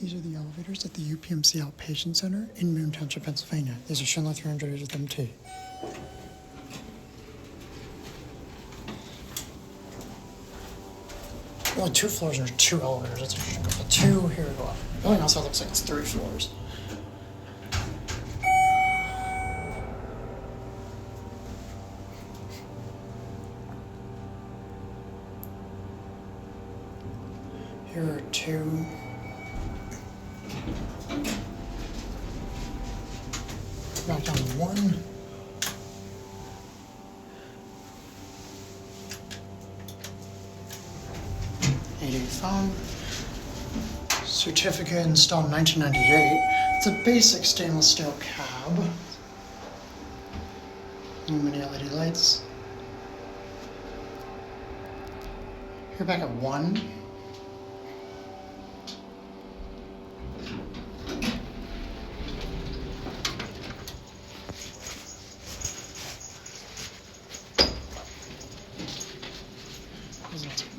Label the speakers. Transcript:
Speaker 1: These are the elevators at the UPMC Outpatient Center in Moon Township, Pennsylvania. These are Schindler 300As with MT. Only 2 floors are 2 elevators. It's a 2 here we go up. The building also looks like it's 3 floors. Here are 2. Back down to 1. phone. Certificate installed in 1998. It's a basic stainless steel cab. Mini LED lights. Here back at 1. Isn't it?